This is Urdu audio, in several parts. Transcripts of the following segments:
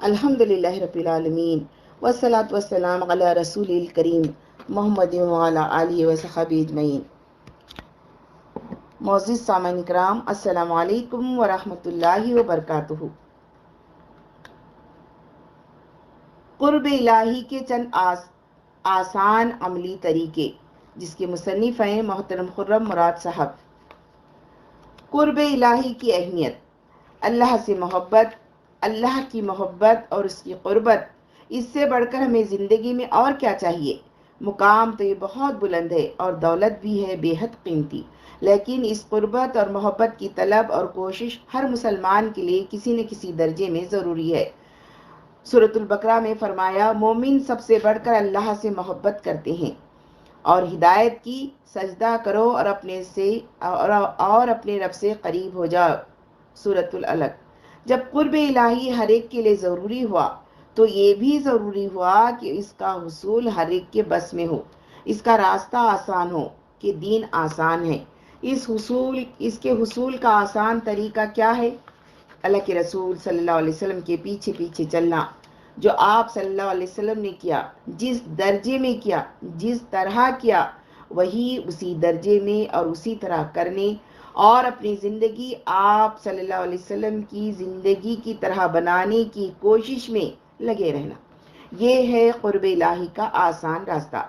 الحمدللہ رب العالمین والصلاة والسلام علی رسول الکریم محمد وعلی آلہ وصحبہ اجمعین۔ معزز سامعین کرام، السلام علیکم ورحمۃ اللہ وبرکاتہ۔ قرب الہی کے چند آسان عملی طریقے، جس کے مصنف ہیں محترم خرم مراد صاحب۔ قرب الہی کی اہمیت۔ اللہ سے محبت، اللہ کی محبت اور اس کی قربت، اس سے بڑھ کر ہمیں زندگی میں اور کیا چاہیے؟ مقام تو یہ بہت بلند ہے اور دولت بھی ہے بے حد قیمتی، لیکن اس قربت اور محبت کی طلب اور کوشش ہر مسلمان کے لیے کسی نہ کسی درجے میں ضروری ہے۔ سورۃ البقرہ میں فرمایا، مومن سب سے بڑھ کر اللہ سے محبت کرتے ہیں اور ہدایت کی، سجدہ کرو اور اپنے رب سے قریب ہو جاؤ۔ سورۃ العلق۔ جب قرب الہی ہر ایک کے لیے ضروری ہوا تو یہ بھی ضروری ہوا کہ اس کا حصول ہر ایک کے بس میں ہو، اس کا راستہ آسان ہو، کہ دین آسان ہے۔ اس کے حصول کا آسان طریقہ کیا ہے؟ اللہ کے رسول صلی اللہ علیہ وسلم کے پیچھے پیچھے چلنا، جو آپ صلی اللہ علیہ وسلم نے کیا، جس درجے میں کیا، جس طرح کیا، وہی اسی درجے میں اور اسی طرح کرنے اور اپنی زندگی آپ صلی اللہ علیہ وسلم کی زندگی کی طرح بنانے کی کوشش میں لگے رہنا، یہ ہے قرب الہی کا آسان راستہ۔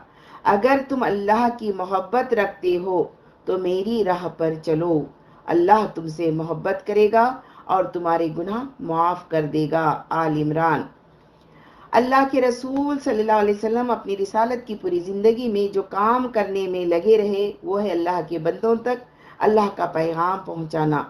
اگر تم اللہ کی محبت رکھتے ہو تو میری راہ پر چلو، اللہ تم سے محبت کرے گا اور تمہارے گناہ معاف کر دے گا۔ آل عمران۔ اللہ کے رسول صلی اللہ علیہ وسلم اپنی رسالت کی پوری زندگی میں جو کام کرنے میں لگے رہے، وہ ہے اللہ کے بندوں تک اللہ کا پیغام پہنچانا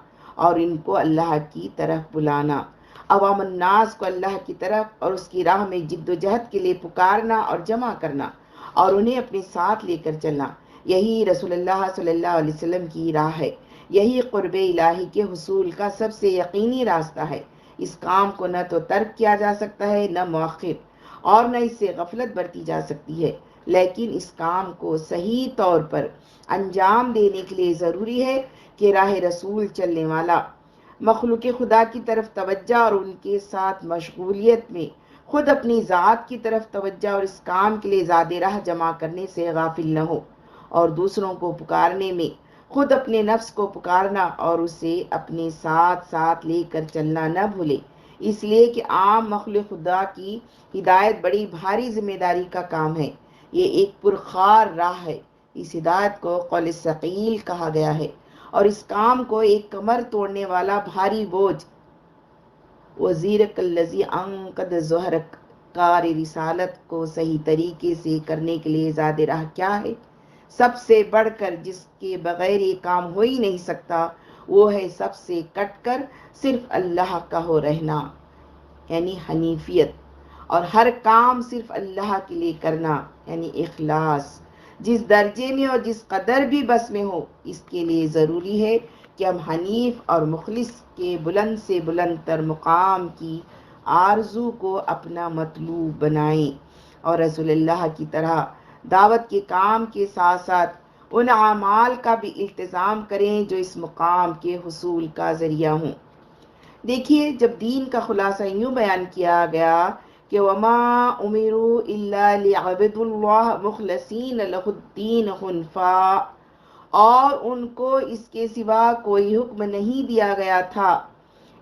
اور ان کو اللہ کی طرف بلانا، عوام الناس کو اللہ کی طرف اور اس کی راہ میں جد و جہد کے لیے پکارنا اور جمع کرنا اور انہیں اپنے ساتھ لے کر چلنا۔ یہی رسول اللہ صلی اللہ علیہ وسلم کی راہ ہے، یہی قرب الہی کے حصول کا سب سے یقینی راستہ ہے۔ اس کام کو نہ تو ترک کیا جا سکتا ہے، نہ مؤخر، اور نہ اس سے غفلت برتی جا سکتی ہے، لیکن اس کام کو صحیح طور پر انجام دینے کے لیے ضروری ہے کہ راہ رسول چلنے والا مخلوق خدا کی طرف توجہ اور ان کے ساتھ مشغولیت میں خود اپنی ذات کی طرف توجہ اور اس کام کے لیے زیادہ راہ جمع کرنے سے غافل نہ ہو، اور دوسروں کو پکارنے میں خود اپنے نفس کو پکارنا اور اسے اپنے ساتھ ساتھ لے کر چلنا نہ بھولے، اس لیے کہ عام مخلوق خدا کی ہدایت بڑی بھاری ذمہ داری کا کام ہے۔ یہ ایک پرخار راہ ہے۔ اس ہدایت کو قول ثقیل کہا گیا ہے اور اس کام کو ایک کمر توڑنے والا بھاری بوجھ، وزیرک الذی انقض ظہرک، کار رسالت کو صحیح طریقے سے کرنے کے لیے زیادہ راہ کیا ہے؟ سب سے بڑھ کر جس کے بغیر یہ کام ہو ہی نہیں سکتا، وہ ہے سب سے کٹ کر صرف اللہ کا ہو رہنا، یعنی حنیفیت، اور ہر کام صرف اللہ کے لیے کرنا، یعنی اخلاص۔ جس درجے میں اور جس قدر بھی بس میں ہو، اس کے لیے ضروری ہے کہ ہم حنیف اور مخلص کے بلند سے بلند تر مقام کی آرزو کو اپنا مطلوب بنائیں اور رسول اللہ کی طرح دعوت کے کام کے ساتھ ساتھ ان اعمال کا بھی التزام کریں جو اس مقام کے حصول کا ذریعہ ہوں۔ دیکھیے، جب دین کا خلاصہ یوں بیان کیا گیا کہ وَمَا أُمِرُوا إِلَّا لِيَعْبُدُوا اللَّهَ مُخْلِصِينَ لَهُ الدِّينَ حُنَفَاءَ، اور ان کو اس کے سوا کوئی حکم نہیں دیا گیا تھا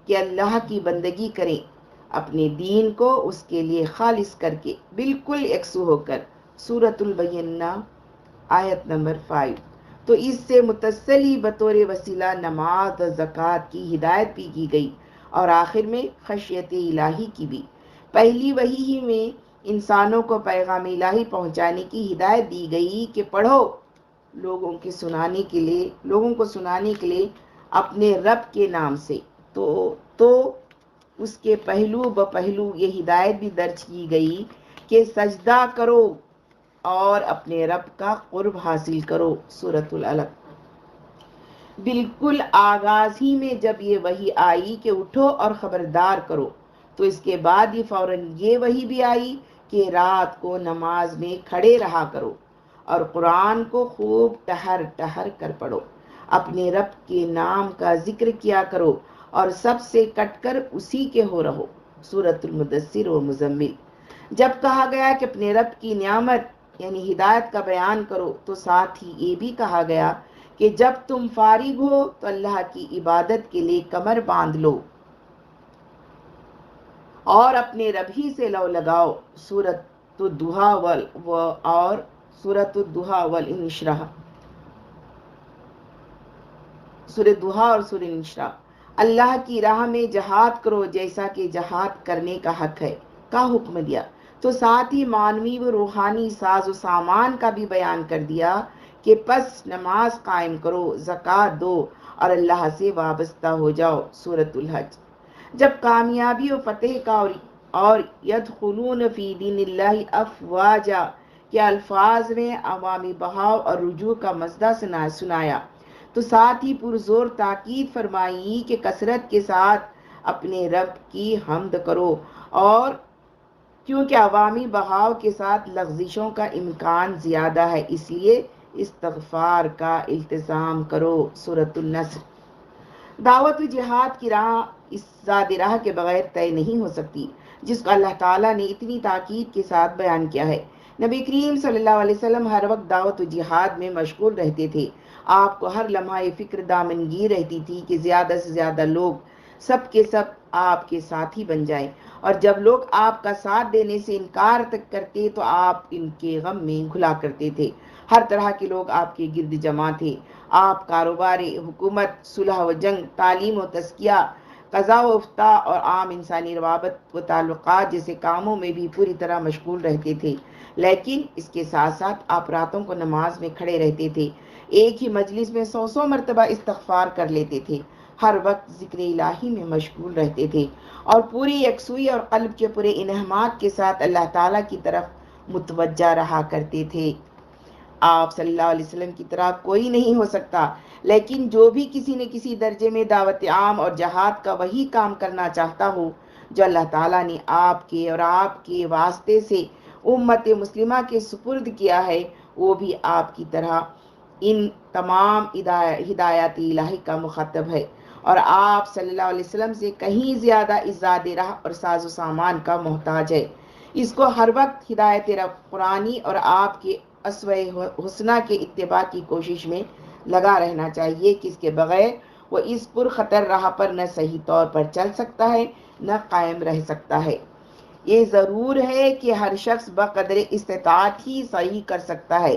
کہ اللہ کی بندگی کریں، اپنے دین کو اس کے لیے خالص کر کے، بالکل یکسو ہو کر۔ سورۃ البینہ آیت نمبر 5۔ تو اس سے متصل ہی بطور وسیلہ نماز و زکوٰۃ کی ہدایت بھی کی گئی، اور آخر میں خشیت الہی کی بھی۔ پہلی وحی ہی میں انسانوں کو پیغام الہی پہنچانے کی ہدایت دی گئی کہ پڑھو، لوگوں کو سنانے کے لیے اپنے رب کے نام سے، تو اس کے پہلو بپہلو یہ ہدایت بھی درج کی گئی کہ سجدہ کرو اور اپنے رب کا قرب حاصل کرو۔ سورۃ العلق۔ بالکل آغاز ہی میں جب یہ وحی آئی کہ اٹھو اور خبردار کرو، تو اس کے بعد ہی فوراً یہ وحی بھی آئی کہ رات کو نماز میں کھڑے رہا کرو اور قرآن کو خوب ٹہر ٹہر کر پڑھو، اپنے رب کے نام کا ذکر کیا کرو اور سب سے کٹ کر اسی کے ہو رہو۔ سورۃ المدثر و مزمل۔ جب کہا گیا کہ اپنے رب کی نعمت یعنی ہدایت کا بیان کرو تو ساتھ ہی یہ بھی کہا گیا کہ جب تم فارغ ہو تو اللہ کی عبادت کے لیے کمر باندھ لو اور اپنے رب ہی سے لو لگاؤ۔ سورۃ الضحیٰ اور سورۃ الضحیٰ والانشراح، سورۃ دہا اور سورۃ انشراح۔ اللہ کی راہ میں جہاد کرو جیسا کہ جہاد کرنے کا حق ہے کا حکم دیا، تو ساتھ ہی معنوی و روحانی ساز و سامان کا بھی بیان کر دیا کہ پس نماز قائم کرو، زکوٰۃ دو اور اللہ سے وابستہ ہو جاؤ۔ سورۃ الحج۔ جب کامیابی و فتح کا اور یدخلون فی دین اللہ افواجا کے الفاظ میں عوامی بہاؤ اور رجوع کا مزدہ سنایا تو ساتھ ہی پرزور تاکید فرمائی کہ کثرت کے ساتھ اپنے رب کی حمد کرو، اور کیونکہ عوامی بہاؤ کے ساتھ لغزشوں کا امکان زیادہ ہے اس لیے استغفار کا التزام کرو۔ سورۃ النصر۔ دعوت و جہاد کی راہ اس ذات راہ کے بغیر طے نہیں ہو سکتی جس کو اللہ تعالیٰ نے اتنی تاکید کے ساتھ بیان کیا ہے۔ نبی کریم صلی اللہ علیہ وسلم ہر وقت دعوت و جہاد میں مشغول رہتے تھے۔ آپ کو ہر لمحہ فکر دامنگیر رہتی تھی کہ زیادہ سے زیادہ لوگ سب کے سب آپ کے ساتھی بن جائیں، اور جب لوگ آپ کا ساتھ دینے سے انکار تک کرتے تو آپ ان کے غم میں گھلا کرتے تھے۔ ہر طرح کے لوگ آپ کے گرد جمع تھے۔ آپ کاروبار، حکومت، صلح و جنگ، تعلیم و تزکیہ، قضاء و افتاء اور عام انسانی روابط و تعلقات جیسے کاموں میں بھی پوری طرح مشغول رہتے تھے، لیکن اس کے ساتھ ساتھ آپ راتوں کو نماز میں کھڑے رہتے تھے، ایک ہی مجلس میں 100 مرتبہ استغفار کر لیتے تھے، ہر وقت ذکر الہی میں مشغول رہتے تھے اور پوری یکسوئی اور قلب کے پورے انہماک کے ساتھ اللہ تعالیٰ کی طرف متوجہ رہا کرتے تھے۔ آپ صلی اللہ علیہ وسلم کی طرح کوئی نہیں ہو سکتا، لیکن جو بھی کسی نہ کسی درجے میں دعوت عام اور جہاد کا وہی کام کرنا چاہتا ہو جو اللہ تعالیٰ نے آپ کے اور آپ کے واسطے سے امت مسلمہ کے سپرد کیا ہے، وہ بھی آپ کی طرح ان تمام ہدایات الہی کا مخاطب ہے، اور آپ صلی اللہ علیہ وسلم سے کہیں زیادہ ازاد راہ اور ساز و سامان کا محتاج ہے۔ اس کو ہر وقت ہدایت قرآنی اور آپ کے اسوہ حسنہ کے اتباع کی کوشش میں لگا رہنا چاہیے کہ اس کے بغیر وہ اس پرخطر راہ پر نہ صحیح طور پر چل سکتا ہے نہ قائم رہ سکتا ہے۔ یہ ضرور ہے کہ ہر شخص بقدر استطاعت ہی صحیح کر سکتا ہے،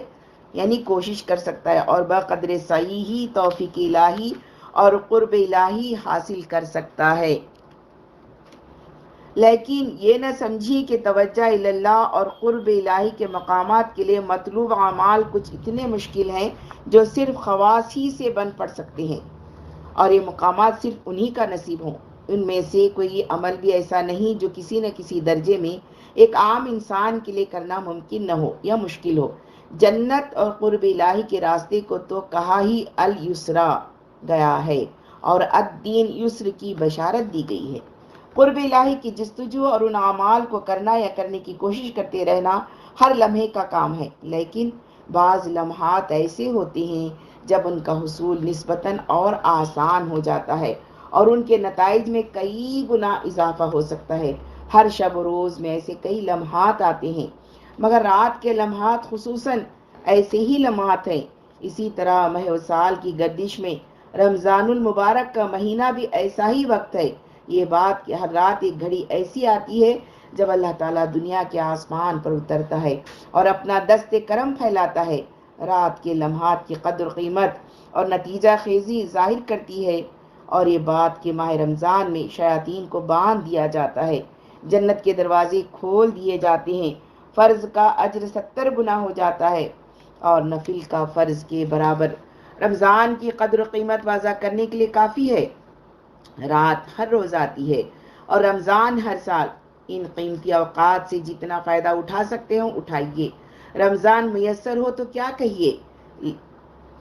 یعنی کوشش کر سکتا ہے، اور بقدر صحیح ہی توفیق الہی اور قرب الہی حاصل کر سکتا ہے۔ لیکن یہ نہ سمجھی کہ توجہ اللہ اور قرب الہی کے مقامات کے لیے مطلوب اعمال کچھ اتنے مشکل ہیں جو صرف خواص ہی سے بن پڑ سکتے ہیں، اور یہ مقامات صرف انہی کا نصیب ہوں۔ ان میں سے کوئی عمل بھی ایسا نہیں جو کسی نہ کسی درجے میں ایک عام انسان کے لیے کرنا ممکن نہ ہو یا مشکل ہو۔ جنت اور قرب الہی کے راستے کو تو کہا ہی الیسرا گیا ہے اور الدین یسر کی بشارت دی گئی ہے۔ قرب الہی کی جستجو اور ان اعمال کو کرنا یا کرنے کی کوشش کرتے رہنا ہر لمحے کا کام ہے، لیکن بعض لمحات ایسے ہوتے ہیں جب ان کا حصول نسبتاً اور آسان ہو جاتا ہے اور ان کے نتائج میں کئی گنا اضافہ ہو سکتا ہے۔ ہر شب و روز میں ایسے کئی لمحات آتے ہیں، مگر رات کے لمحات خصوصاً ایسے ہی لمحات ہیں۔ اسی طرح ماہ و سال کی گردش میں رمضان المبارک کا مہینہ بھی ایسا ہی وقت ہے۔ یہ بات کہ ہر رات ایک گھڑی ایسی آتی ہے جب اللہ تعالیٰ دنیا کے آسمان پر اترتا ہے اور اپنا دست کرم پھیلاتا ہے، رات کے لمحات کی قدر قیمت اور نتیجہ خیزی ظاہر کرتی ہے، اور یہ بات کہ ماہ رمضان میں شیاطین کو باندھ دیا جاتا ہے، جنت کے دروازے کھول دیے جاتے ہیں، فرض کا اجر 70 گنا ہو جاتا ہے اور نفل کا فرض کے برابر۔ رمضان کی قدر و قیمت واضح کرنے کے لیے کافی ہے، رات ہر روز آتی ہے اور رمضان ہر سال۔ ان قیمتی اوقات سے جتنا فائدہ اٹھا سکتے ہو اٹھائیے۔ رمضان میسر ہو تو کیا کہیے،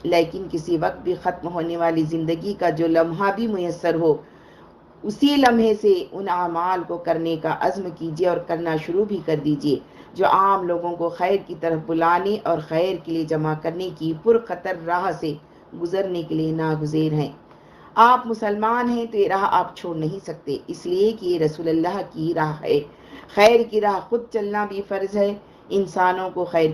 لیکن کسی وقت بھی ختم ہونے والی زندگی کا جو لمحہ بھی میسر ہو، اسی لمحے سے ان اعمال کو کرنے کا عزم کیجیے اور کرنا شروع بھی کر دیجیے جو عام لوگوں کو خیر کی طرف بلانے اور خیر کے لیے جمع کرنے کی پرخطر راہ سے گزرنے کے لیے ناگزیر ہیں۔ آپ مسلمان ہیں تو یہ راہ آپ چھوڑ نہیں سکتے، اس لیے کہ یہ رسول اللہ کی راہ ہے۔ خیر کی راہ خود چلنا بھی فرض ہے، انسانوں کو خیر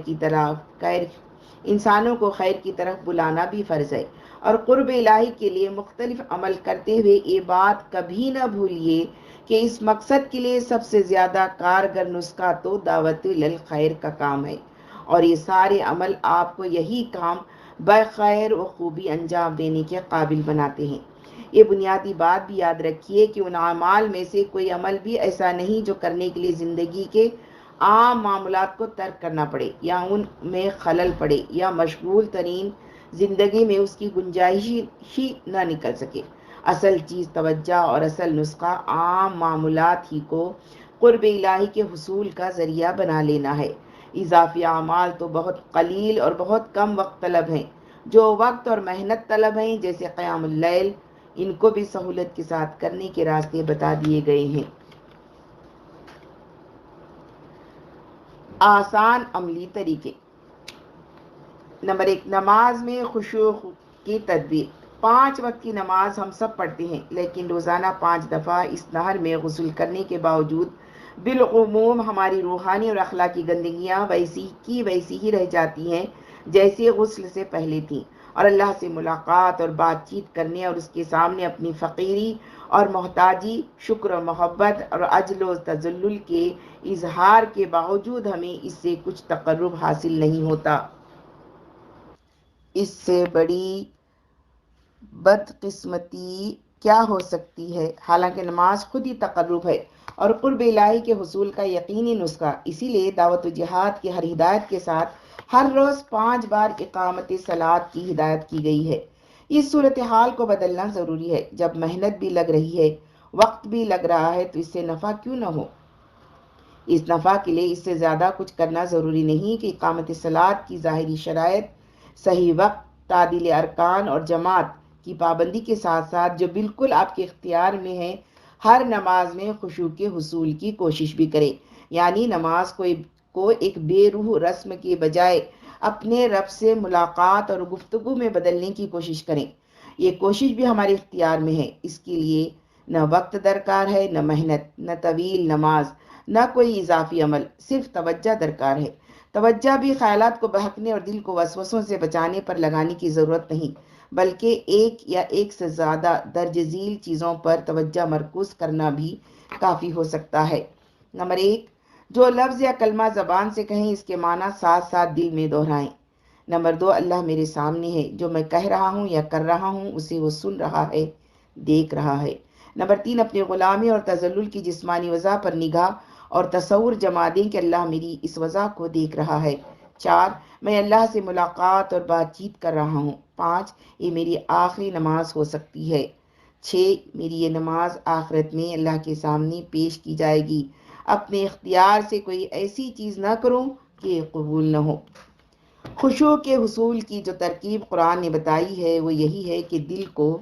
کی طرف بلانا بھی فرض ہے، اور قرب الہی کے لیے مختلف عمل کرتے ہوئے یہ بات کبھی نہ بھولیے کہ اس مقصد کے لیے سب سے زیادہ کارگر نسخہ تو دعوت الخیر کا کام ہے، اور یہ سارے عمل آپ کو یہی کام بخیر و خوبی انجام دینے کے قابل بناتے ہیں۔ یہ بنیادی بات بھی یاد رکھیے کہ ان اعمال میں سے کوئی عمل بھی ایسا نہیں جو کرنے کے لیے زندگی کے عام معاملات کو ترک کرنا پڑے یا ان میں خلل پڑے یا مشغول ترین زندگی میں اس کی گنجائش ہی نہ نکل سکے۔ اصل چیز توجہ اور اصل نسخہ عام معاملات ہی کو قرب الہی کے حصول کا ذریعہ بنا لینا ہے۔ اضافی اعمال تو بہت قلیل اور بہت کم وقت طلب ہیں، جو وقت اور محنت طلب ہیں، جیسے قیام اللیل، ان کو بھی سہولت کے ساتھ کرنے کے راستے بتا دیے گئے ہیں۔ آسان عملی طریقے۔ نمبر 1، نماز میں خشوع کی تدبیر۔ 5 وقت کی نماز ہم سب پڑھتے ہیں، لیکن روزانہ 5 دفعہ اس نہر میں غسل کرنے کے باوجود بالعموم ہماری روحانی اور اخلاقی گندگیاں ویسی ہی رہ جاتی ہیں جیسے غسل سے پہلے تھیں، اور اللہ سے ملاقات اور بات چیت کرنے اور اس کے سامنے اپنی فقیری اور محتاجی، شکر و محبت اور عجل و تذلل کے اظہار کے باوجود ہمیں اس سے کچھ تقرب حاصل نہیں ہوتا۔ اس سے بڑی بدقسمتی کیا ہو سکتی ہے؟ حالانکہ نماز خود ہی تقرب ہے اور قرب الہی کے حصول کا یقینی نسخہ۔ اسی لیے دعوت و جہاد کی ہر ہدایت کے ساتھ ہر روز 5 بار اقامت صلاۃ کی ہدایت کی گئی ہے۔ اس صورتحال کو بدلنا ضروری ہے۔ جب محنت بھی لگ رہی ہے، وقت بھی لگ رہا ہے، تو اس سے نفع کیوں نہ ہو؟ اس نفع کے لیے اس سے زیادہ کچھ کرنا ضروری نہیں کہ اقامت صلاۃ کی ظاہری شرائط، صحیح وقت، تعدیل ارکان اور جماعت کی پابندی کے ساتھ ساتھ جو بالکل آپ کے اختیار میں ہے، ہر نماز میں خشوع کے حصول کی کوشش بھی کریں، یعنی نماز کو ایک بے روح رسم کے بجائے اپنے رب سے ملاقات اور گفتگو میں بدلنے کی کوشش کریں۔ یہ کوشش بھی ہمارے اختیار میں ہے۔ اس کے لیے نہ وقت درکار ہے، نہ محنت، نہ طویل نماز، نہ کوئی اضافی عمل، صرف توجہ درکار ہے۔ توجہ بھی خیالات کو بہکنے اور دل کو وسوسوں سے بچانے پر لگانے کی ضرورت نہیں، بلکہ ایک یا ایک سے زیادہ درج ذیل چیزوں پر توجہ مرکوز کرنا بھی کافی ہو سکتا ہے۔ نمبر 1، جو لفظ یا کلمہ زبان سے کہیں اس کے معنی ساتھ ساتھ دل میں دہرائیں۔ نمبر 2، اللہ میرے سامنے ہے، جو میں کہہ رہا ہوں یا کر رہا ہوں اسے وہ سن رہا ہے، دیکھ رہا ہے۔ نمبر 3، اپنی غلامی اور تذلل کی جسمانی وضع پر نگاہ اور تصور جما دیں کہ اللہ میری اس وضع کو دیکھ رہا ہے۔ 4، میں اللہ سے ملاقات اور بات چیت کر رہا ہوں۔ 5، یہ میری آخری نماز ہو سکتی ہے۔ 6، میری یہ نماز آخرت میں اللہ کے سامنے پیش کی جائے گی۔ اپنے اختیار سے کوئی ایسی چیز نہ کروں کہ یہ قبول نہ ہو۔ خشوع کے حصول کی جو ترکیب قرآن نے بتائی ہے وہ یہی ہے کہ دل کو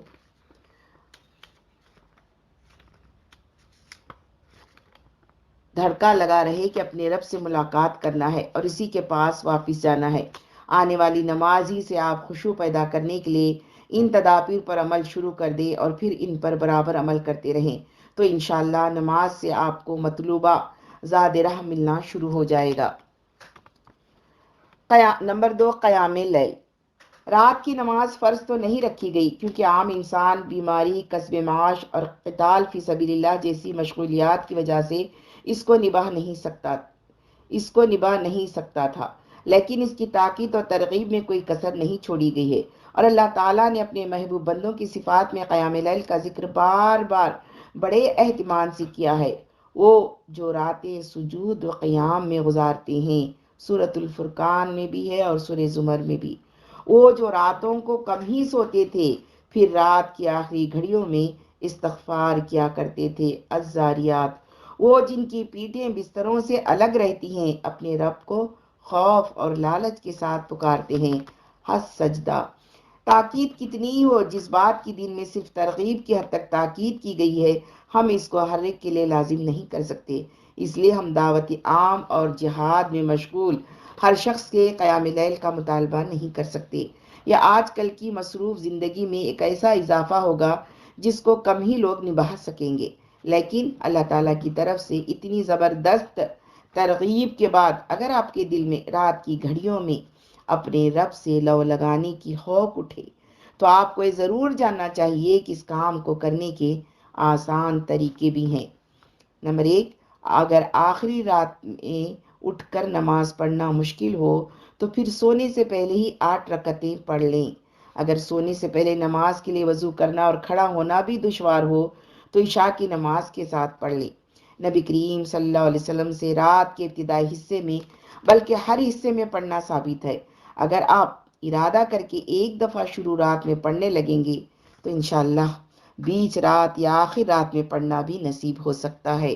دھڑکا لگا رہے کہ اپنے رب سے ملاقات کرنا ہے اور اسی کے پاس واپس جانا ہے۔ آنے والی نماز ہی سے آپ خشوع پیدا کرنے کے لیے ان تدابیر پر عمل شروع کر دیں اور پھر ان پر برابر عمل کرتے رہیں، تو انشاءاللہ نماز سے آپ کو مطلوبہ زاد راہ ملنا شروع ہو جائے گا۔ نمبر 2، قیام لیل۔ رات کی نماز فرض تو نہیں رکھی گئی کیونکہ عام انسان بیماری، کسب معاش اور قتال فی سبیل اللہ جیسی مشغولیات کی وجہ سے اس کو نبھا نہیں سکتا تھا، لیکن اس کی تاکید اور ترغیب میں کوئی کسر نہیں چھوڑی گئی ہے، اور اللہ تعالیٰ نے اپنے محبوب بندوں کی صفات میں قیام لیل کا ذکر بار بار بڑے اہتمام سے کیا ہے۔ وہ جو راتیں سجود و قیام میں گزارتے ہیں، سورۃ الفرقان میں بھی ہے اور سورہ زمر میں بھی۔ وہ جو راتوں کو کم ہی سوتے تھے، پھر رات کی آخری گھڑیوں میں استغفار کیا کرتے تھے، الزاریات۔ وہ جن کی پیٹھیں بستروں سے الگ رہتی ہیں، اپنے رب کو خوف اور لالچ کے ساتھ پکارتے ہیں، السجدہ۔ تاکید کتنی ہی ہو، جس بات کی دین میں صرف ترغیب کی حد تک تاکید کی گئی ہے، ہم اس کو ہر ایک کے لیے لازم نہیں کر سکتے۔ اس لیے ہم دعوت عام اور جہاد میں مشغول ہر شخص کے قیام لیل کا مطالبہ نہیں کر سکتے۔ یا آج کل کی مصروف زندگی میں ایک ایسا اضافہ ہوگا جس کو کم ہی لوگ نبھا سکیں گے، لیکن اللہ تعالیٰ کی طرف سے اتنی زبردست ترغیب کے بعد اگر آپ کے دل میں رات کی گھڑیوں میں اپنے رب سے لو لگانے کی خوف اٹھے تو آپ کو یہ ضرور جاننا چاہیے کہ اس کام کو کرنے کے آسان طریقے بھی ہیں۔ نمبر 1، اگر آخری رات میں اٹھ کر نماز پڑھنا مشکل ہو تو پھر سونے سے پہلے ہی 8 رکعتیں پڑھ لیں۔ اگر سونے سے پہلے نماز کے لیے وضو کرنا اور کھڑا ہونا بھی دشوار ہو تو عشاء کی نماز کے ساتھ پڑھ لیں۔ نبی کریم صلی اللہ علیہ وسلم سے رات کے ابتدائی حصے میں بلکہ ہر حصے میں پڑھنا ثابت ہے۔ اگر آپ ارادہ کر کے ایک دفعہ شروع رات میں پڑھنے لگیں گے تو انشاءاللہ بیچ رات یا آخر رات میں پڑھنا بھی نصیب ہو سکتا ہے۔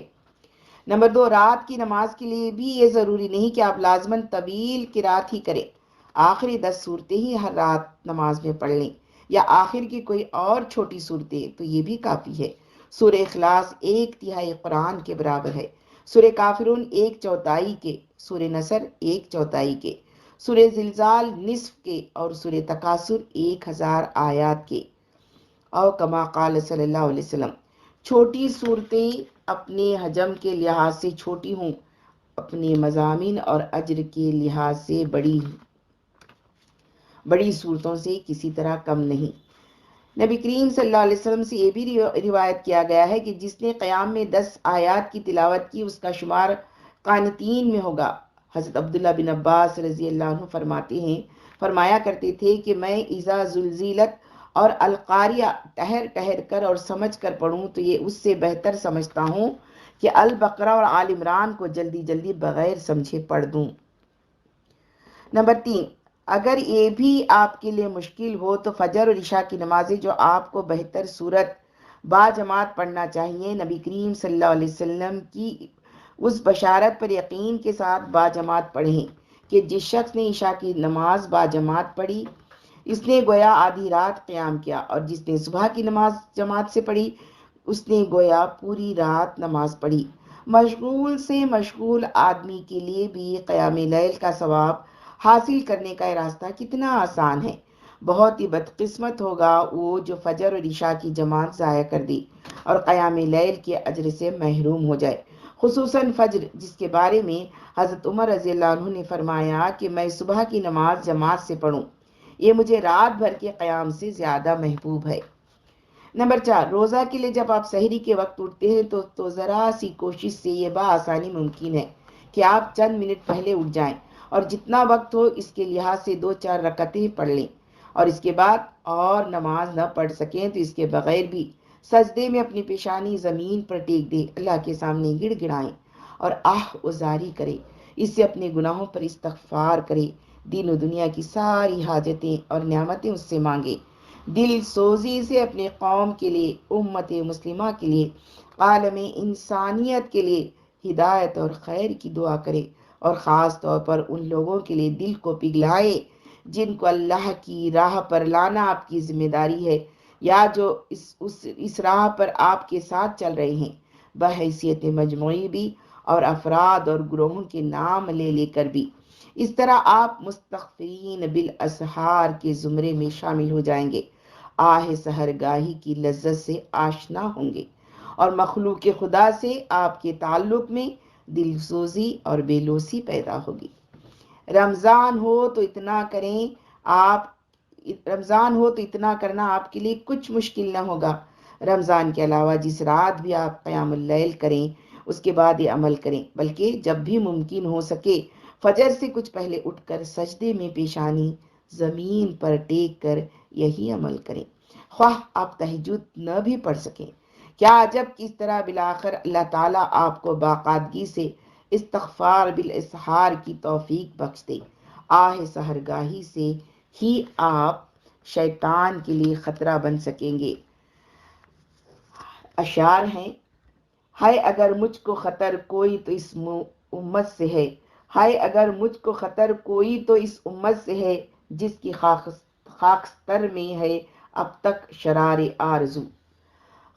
نمبر 2، رات کی نماز کے لیے بھی یہ ضروری نہیں کہ آپ لازماً طویل قرات ہی کریں۔ آخری 10 صورتیں ہی ہر رات نماز میں پڑھ لیں یا آخر کی کوئی اور چھوٹی صورتیں تو یہ بھی کافی ہے۔ سورہ اخلاص 1/3 قرآن کے برابر ہے، سورہ کافرون 1/4 کے، سورہ نصر 1/4 کے، سورہ زلزال نصف کے اور سورہ تکاثر 1000 آیات کے۔ او کما قال صلی اللہ علیہ وسلم، چھوٹی صورتیں اپنے حجم کے لحاظ سے چھوٹی ہوں، اپنے مضامین اور اجر کے لحاظ سے بڑی صورتوں سے کسی طرح کم نہیں۔ نبی کریم صلی اللہ علیہ وسلم سے یہ بھی روایت کیا گیا ہے کہ جس نے قیام میں 10 آیات کی تلاوت کی اس کا شمار قانتین میں ہوگا۔ حضرت عبداللہ بن عباس رضی اللہ عنہ فرمایا کرتے تھے کہ میں اذا زلزلت اور القاریہ ٹہر ٹہر کر اور سمجھ کر پڑھوں تو یہ اس سے بہتر سمجھتا ہوں کہ البقرہ اور آل عمران کو جلدی جلدی بغیر سمجھے پڑھ دوں۔ نمبر 3، اگر یہ بھی آپ کے لیے مشکل ہو تو فجر اور عشاء کی نمازیں جو آپ کو بہتر صورت با جماعت پڑھنا چاہیے، نبی کریم صلی اللہ علیہ وسلم کی اس بشارت پر یقین کے ساتھ با جماعت پڑھیں کہ جس شخص نے عشاء کی نماز با جماعت پڑھی اس نے گویا آدھی رات قیام کیا، اور جس نے صبح کی نماز جماعت سے پڑھی اس نے گویا پوری رات نماز پڑھی۔ مشغول سے مشغول آدمی کے لیے بھی قیام لیل کا ثواب حاصل کرنے کا یہ راستہ کتنا آسان ہے۔ بہت ہی بدقسمت ہوگا وہ جو فجر اور عشاء کی جماعت ضائع کر دی اور قیام لیل کے اجر سے محروم ہو جائے، خصوصاً فجر، جس کے بارے میں حضرت عمر رضی اللہ عنہ نے فرمایا کہ میں صبح کی نماز جماعت سے پڑھوں، یہ مجھے رات بھر کے قیام سے زیادہ محبوب ہے۔ نمبر 4، روزہ کے لیے جب آپ سحری کے وقت اٹھتے ہیں تو ذرا سی کوشش سے یہ بآسانی ممکن ہے کہ آپ چند منٹ پہلے اٹھ جائیں اور جتنا وقت ہو اس کے لحاظ سے 2-4 رکعتیں پڑھ لیں، اور اس کے بعد اور نماز نہ پڑھ سکیں تو اس کے بغیر بھی سجدے میں اپنی پیشانی زمین پر ٹیک دیں، اللہ کے سامنے گڑ گڑائیں اور آہ وزاری کریں، اس سے اپنے گناہوں پر استغفار کریں، دین و دنیا کی ساری حاجتیں اور نعمتیں اس سے مانگیں، دل سوزی سے اپنے قوم کے لیے، امت مسلمہ کے لیے، عالم انسانیت کے لیے ہدایت اور خیر کی دعا کرے، اور خاص طور پر ان لوگوں کے لیے دل کو پگھلائے جن کو اللہ کی راہ پر لانا آپ کی ذمہ داری ہے، یا جو اس راہ پر آپ کے ساتھ چل رہے ہیں، بحیثیت مجموعی بھی اور افراد اور گروہوں کے نام لے لے کر بھی۔ اس طرح آپ مستغفرین بالاسحار کے زمرے میں شامل ہو جائیں گے، آہ سحرگاہی کی لذت سے آشنا ہوں گے، اور مخلوق خدا سے آپ کے تعلق میں دل سوزی اور بے لوسی پیدا ہوگی۔ رمضان ہو تو اتنا کرنا آپ کے لیے کچھ مشکل نہ ہوگا۔ رمضان کے علاوہ جس رات بھی آپ قیام اللیل کریں اس کے بعد یہ عمل کریں، بلکہ جب بھی ممکن ہو سکے فجر سے کچھ پہلے اٹھ کر سجدے میں پیشانی زمین پر ٹیک کر یہی عمل کریں، خواہ آپ تہجد نہ بھی پڑھ سکیں۔ کیا عجب کس طرح بالآخر اللہ تعالیٰ آپ کو باقاعدگی سے استغفار بالاسحار کی توفیق بخش دے۔ آہ سحرگاہی سے ہی آپ شیطان کے لیے خطرہ بن سکیں گے۔ اشعار ہیں، ہائے اگر مجھ کو خطر کوئی تو اس امت سے ہے، ہائے اگر مجھ کو خطر کوئی تو اس امت سے ہے، جس کی خاکستر میں ہے اب تک شرار آرزو۔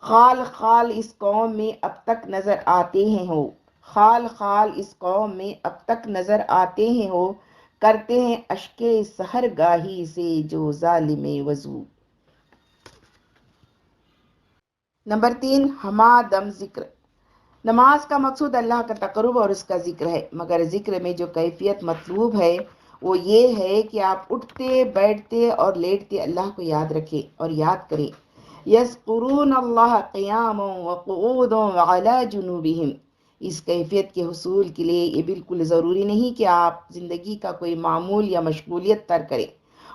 خال خال اس قوم میں اب تک نظر آتے ہیں ہو، خال خال اس قوم میں اب تک نظر آتے ہیں ہو، کرتے ہیں اشکے سحر گاہی سے جو ظالم وضو۔ نمبر 3، ہما دم ذکر۔ نماز کا مقصود اللہ کا تقرب اور اس کا ذکر ہے، مگر ذکر میں جو کیفیت مطلوب ہے وہ یہ ہے کہ آپ اٹھتے بیٹھتے اور لیٹتے اللہ کو یاد رکھیں اور یاد کریں۔ یذکرون اللہ قیاما وقعودا وعلی جنوبہم۔ اس کیفیت کے حصول کے لیے یہ بالکل ضروری نہیں کہ آپ زندگی کا کوئی معمول یا مشغولیت ترک کریں۔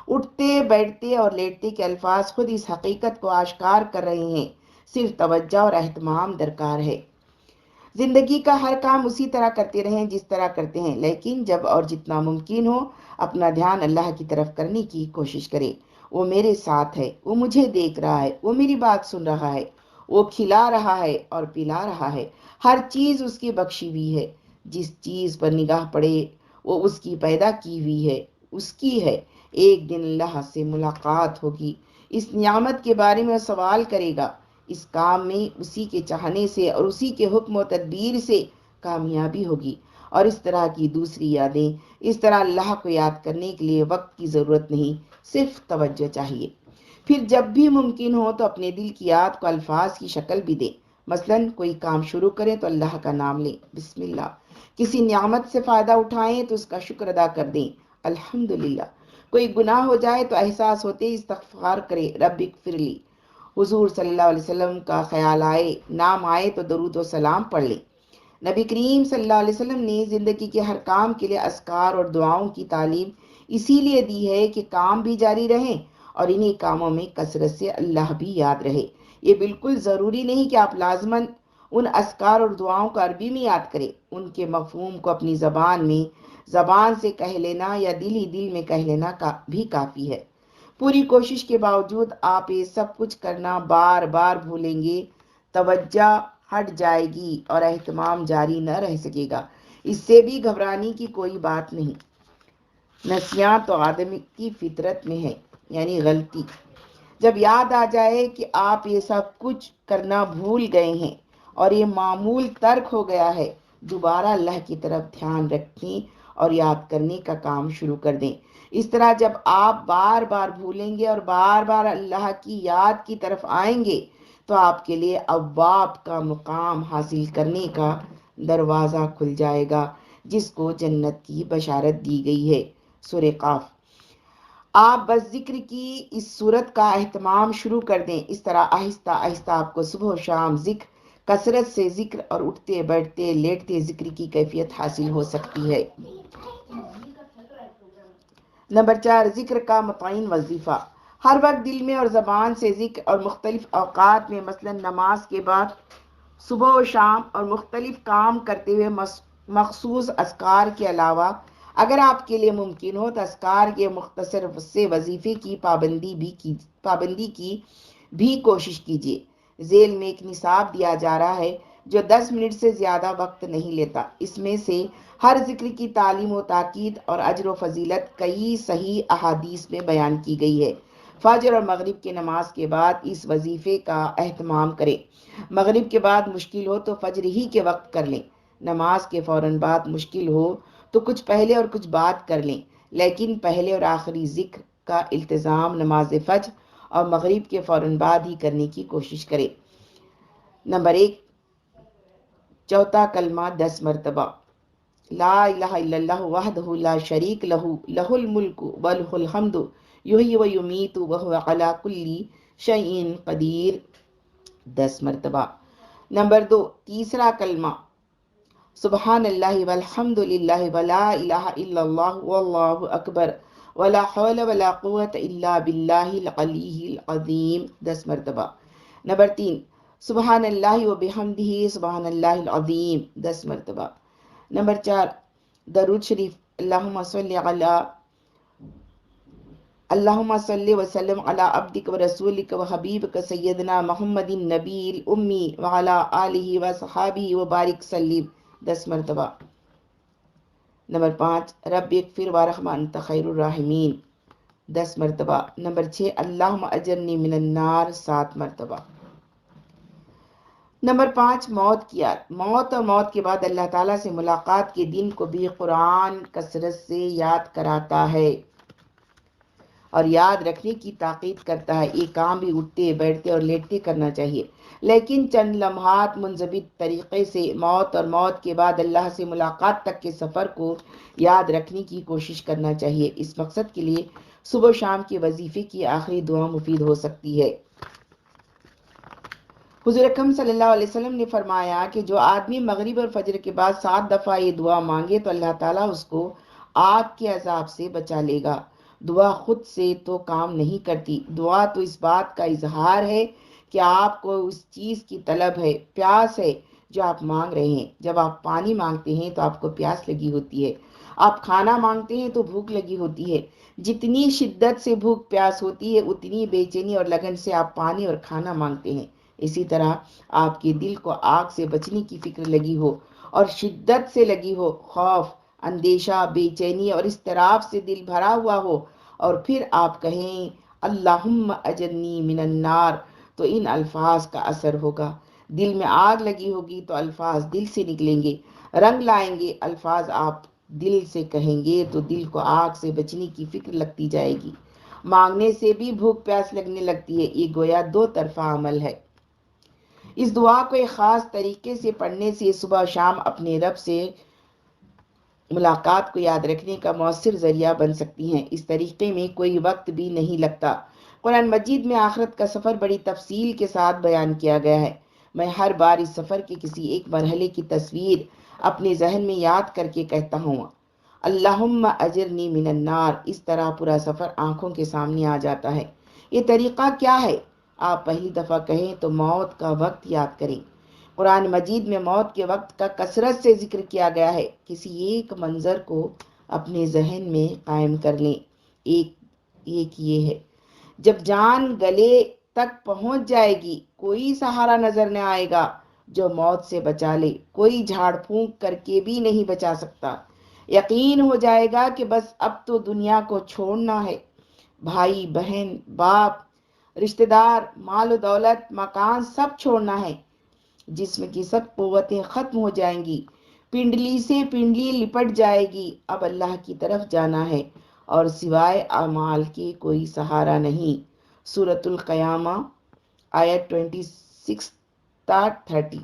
اٹھتے بیٹھتے اور لیٹتے کے الفاظ خود اس حقیقت کو آشکار کر رہے ہیں، صرف توجہ اور اہتمام درکار ہے۔ زندگی کا ہر کام اسی طرح کرتے رہیں جس طرح کرتے ہیں، لیکن جب اور جتنا ممکن ہو اپنا دھیان اللہ کی طرف کرنے کی کوشش کریں۔ وہ میرے ساتھ ہے، وہ مجھے دیکھ رہا ہے، وہ میری بات سن رہا ہے، وہ کھلا رہا ہے اور پلا رہا ہے، ہر چیز اس کی بخشی ہوئی ہے۔ جس چیز پر نگاہ پڑے وہ اس کی پیدا کی ہوئی ہے، اس کی ہے۔ ایک دن اللہ سے ملاقات ہوگی، اس نعمت کے بارے میں سوال کرے گا۔ اس کام میں اسی کے چاہنے سے اور اسی کے حکم و تدبیر سے کامیابی ہوگی۔ اور اس طرح کی دوسری یادیں، اس طرح اللہ کو یاد کرنے کے لیے وقت کی ضرورت نہیں، صرف توجہ چاہیے۔ پھر جب بھی ممکن ہو تو اپنے دل کی یاد کو الفاظ کی شکل بھی دیں۔ مثلاً کوئی کام شروع کریں تو اللہ کا نام لیں، بسم اللہ۔ کسی نعمت سے فائدہ اٹھائیں تو اس کا شکر ادا کر دیں، الحمدللہ۔ کوئی گناہ ہو جائے تو احساس ہوتے ہی استغفار کریں، رب اغفر لی۔ حضور صلی اللہ علیہ وسلم کا خیال آئے، نام آئے تو درود و سلام پڑھ لیں۔ نبی کریم صلی اللہ علیہ وسلم نے زندگی کے ہر کام کے لیے اذکار اور دعاؤں کی تعلیم اسی لیے دی ہے کہ کام بھی جاری رہیں اور انہی کاموں میں کثرت سے اللہ بھی یاد رہے۔ یہ بالکل ضروری نہیں کہ آپ لازماً ان اذکار اور دعاؤں کو عربی میں یاد کریں، ان کے مفہوم کو اپنی زبان سے کہہ لینا یا دل ہی دل میں کہہ لینا بھی کافی ہے۔ پوری کوشش کے باوجود آپ یہ سب کچھ کرنا بار بار بھولیں گے، توجہ ہٹ جائے گی اور اہتمام جاری نہ رہ سکے گا۔ اس سے بھی گھبرانے کی کوئی بات نہیں۔ نسیاں تو آدمی کی فطرت میں ہے، یعنی غلطی۔ جب یاد آ جائے کہ آپ یہ سب کچھ کرنا بھول گئے ہیں اور یہ معمول ترک ہو گیا ہے، دوبارہ اللہ کی طرف دھیان رکھیں اور یاد کرنے کا کام شروع کر دیں۔ اس طرح جب آپ بار بار بھولیں گے اور بار بار اللہ کی یاد کی طرف آئیں گے تو آپ کے لیے اواب کا مقام حاصل کرنے کا دروازہ کھل جائے گا، جس کو جنت کی بشارت دی گئی ہے۔ سورہ قاف۔ آپ بس ذکر کی اس صورت کا اہتمام شروع کر دیں، اس طرح آہستہ آہستہ آپ کو صبح و شام ذکر، کثرت سے ذکر اور اٹھتے بیٹھتے لیٹتے ذکر کی کیفیت حاصل ہو سکتی ہے۔ نمبر 4، ذکر کا متعین وظیفہ۔ ہر وقت دل میں اور زبان سے ذکر اور مختلف اوقات میں، مثلا نماز کے بعد، صبح و شام اور مختلف کام کرتے ہوئے مخصوص اذکار کے علاوہ اگر آپ کے لیے ممکن ہو تو اذکار کے مختصر سے وظیفے کی پابندی کی بھی کوشش کیجیے۔ ذیل میں ایک نصاب دیا جا رہا ہے جو 10 منٹ سے زیادہ وقت نہیں لیتا۔ اس میں سے ہر ذکر کی تعلیم و تاکید اور اجر و فضیلت کئی صحیح احادیث میں بیان کی گئی ہے۔ فجر اور مغرب کی نماز کے بعد اس وظیفے کا اہتمام کریں۔ مغرب کے بعد مشکل ہو تو فجر ہی کے وقت کر لیں۔ نماز کے فوراً بعد مشکل ہو تو کچھ پہلے اور کچھ بعد کر لیں، لیکن پہلے اور آخری ذکر کا التزام نماز فجر اور مغرب کے فوراً بعد ہی کرنے کی کوشش کریں۔ نمبر 1، چوتھا کلمہ 10 مرتبہ، لا الہ الا اللہ وحدہ لا شریک لہ لہ الملک ولہ الحمد یحیی و یمیت وہو علی کل شیء قدیر، 10 مرتبہ۔ نمبر 2، تیسرا کلمہ، سبحان اللہ والحمد للہ ولا الہ الا اللہ واللہ اکبر ولا حول ولا قوة الا باللہ العلی العظیم، 10 مرتبہ۔ نمبر 3، سبحان اللہ وبحمدہ سبحان اللہ العظیم، 10 مرتبہ۔ نمبر 4، درود شریف، اللہم صلی وسلم علی عبدک ورسولک وحبیبک سیدنا محمد النبی الامی وعلی آلہ وصحابہ وبارک سلم، 10 مرتبہ۔ نمبر 5، رب اغفر وارحم انت خیر الراحمین، 10 مرتبہ۔ نمبر 6، اللہم اجرنی من النار، 7 مرتبہ۔ نمبر 5، موت کی یاد۔ موت اور موت کے بعد اللہ تعالیٰ سے ملاقات کے دن کو بھی قرآن کثرت سے یاد کراتا ہے اور یاد رکھنے کی تاکید کرتا ہے۔ یہ کام بھی اٹھتے بیٹھتے اور لیٹتے کرنا چاہیے، لیکن چند لمحات منضبط طریقے سے موت اور موت کے بعد اللہ سے ملاقات تک کے سفر کو یاد رکھنے کی کوشش کرنا چاہیے۔ اس مقصد کے لیے صبح و شام کے وظیفے کی آخری دعا مفید ہو سکتی ہے۔ حضور اکرم صلی اللہ علیہ وسلم نے فرمایا کہ جو آدمی مغرب اور فجر کے بعد 7 دفعہ یہ دعا مانگے تو اللہ تعالیٰ اس کو آگ کے عذاب سے بچا لے گا۔ دعا خود سے تو کام نہیں کرتی، دعا تو اس بات کا اظہار ہے کہ آپ کو اس چیز کی طلب ہے، پیاس ہے جو آپ مانگ رہے ہیں۔ جب آپ پانی مانگتے ہیں تو آپ کو پیاس لگی ہوتی ہے، آپ کھانا مانگتے ہیں تو بھوک لگی ہوتی ہے۔ جتنی شدت سے بھوک پیاس ہوتی ہے اتنی بے چینی اور لگن سے آپ پانی اور کھانا مانگتے ہیں۔ اسی طرح آپ کے دل کو آگ سے بچنے کی فکر لگی ہو اور شدت سے لگی ہو، خوف، اندیشہ، بے چینی اور اضطراب سے دل بھرا ہوا ہو، اور پھر آپ کہیں اللہم اجرنی من النار، تو ان الفاظ کا اثر ہوگا۔ دل میں آگ لگی ہوگی تو الفاظ دل سے نکلیں گے، رنگ لائیں گے۔ الفاظ آپ دل سے کہیں گے تو دل کو آگ سے بچنے کی فکر لگتی جائے گی۔ مانگنے سے بھی بھوک پیاس لگنے لگتی ہے۔ یہ گویا دو طرفہ عمل ہے۔ اس دعا کو ایک خاص طریقے سے پڑھنے سے صبح و شام اپنے رب سے ملاقات کو یاد رکھنے کا مؤثر ذریعہ بن سکتی ہیں۔ اس طریقے میں کوئی وقت بھی نہیں لگتا۔ قرآن مجید میں آخرت کا سفر بڑی تفصیل کے ساتھ بیان کیا گیا ہے۔ میں ہر بار اس سفر کے کسی ایک مرحلے کی تصویر اپنے ذہن میں یاد کر کے کہتا ہوں اللہم اجرنی من النار۔ اس طرح پورا سفر آنکھوں کے سامنے آ جاتا ہے۔ یہ طریقہ کیا ہے؟ آپ پہلی دفعہ کہیں تو موت کا وقت یاد کریں۔ قرآن مجید میں موت کے وقت کا کثرت سے ذکر کیا گیا ہے۔ کسی ایک منظر کو اپنے ذہن میں قائم کر لیں۔ ایک یہ ہے، جب جان گلے تک پہنچ جائے گی کوئی سہارا نظر نہ آئے گا جو موت سے بچا لے، کوئی جھاڑ پھونک کر کے بھی نہیں بچا سکتا۔ یقین ہو جائے گا کہ بس اب تو دنیا کو چھوڑنا ہے، بھائی بہن باپ رشتہ دار مال و دولت مکان سب چھوڑنا ہے، جسم کی سب قوتیں ختم ہو جائیں گی، پنڈلی سے پنڈلی لپٹ جائے گی، اب اللہ کی طرف جانا ہے اور سوائے اعمال کے کوئی سہارا نہیں۔ سورۃ القیامہ آیت 26 تا 30۔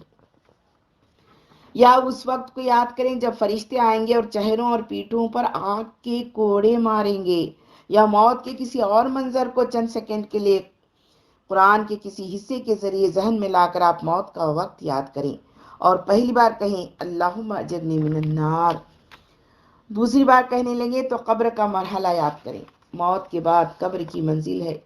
یا اس وقت کو یاد کریں جب فرشتے آئیں گے اور چہروں اور پیٹھوں پر آگ کے کوڑے ماریں گے، یا موت کے کسی اور منظر کو چند سیکنڈ کے لیے قرآن کے کسی حصے کے ذریعے ذہن میں لا کر آپ موت کا وقت یاد کریں اور پہلی بار کہیں اللہم اجرنی من النار، دوسری بار کہنے لگے تو قبر کا مرحلہ یاد کریں۔ موت کے بعد قبر کی منزل ہے۔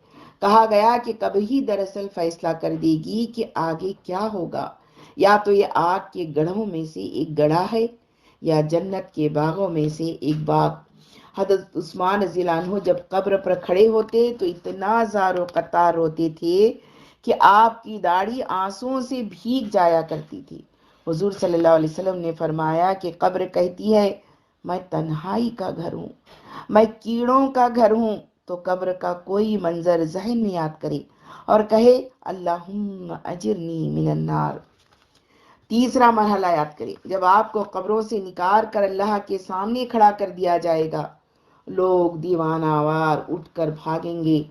کہا گیا کہ قبر ہی دراصل فیصلہ کر دے گی کہ آگے کیا ہوگا۔ یا تو یہ آگ کے گڑھوں میں سے ایک گڑھا ہے یا جنت کے باغوں میں سے ایک باغ۔ حضرت عثمان رضی اللہ عنہ جب قبر پر کھڑے ہوتے تو اتنا زار و قطار روتے تھے کہ آپ کی داڑھی آنسوؤں سے بھیگ جایا کرتی تھی۔ حضور صلی اللہ علیہ وسلم نے فرمایا کہ قبر کہتی ہے میں تنہائی کا گھر ہوں، میں کیڑوں کا گھر ہوں، تو قبر کا کوئی منظر ذہن میں یاد کرے اور کہے اللہم اجرنی من النار۔ تیسرا مرحلہ یاد کرے، جب آپ کو قبروں سے نکال کر اللہ کے سامنے کھڑا کر دیا جائے گا، لوگ دیوانہ وار اٹھ کر بھاگیں گے،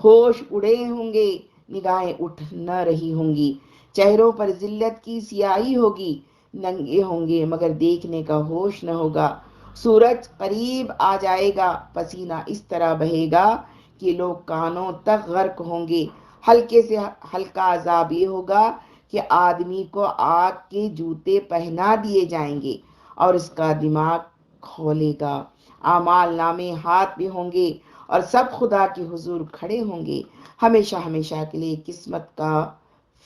ہوش اڑے ہوں گے، نگاہیں اٹھ نہ رہی ہوں گی، چہروں پر ذلت کی سیاہی ہوگی، ننگے ہوں گے مگر دیکھنے کا ہوش نہ ہوگا، سورج قریب آ جائے گا، پسینہ اس طرح بہے گا کہ لوگ کانوں تک غرق ہوں گے۔ ہلکے سے ہلکا عذاب یہ ہوگا کہ آدمی کو آگ کے جوتے پہنا دیے جائیں گے اور اس کا دماغ کھولے گا۔ اعمال نامے ہاتھ بھی ہوں گے اور سب خدا کے حضور کھڑے ہوں گے۔ ہمیشہ ہمیشہ کے لیے قسمت کا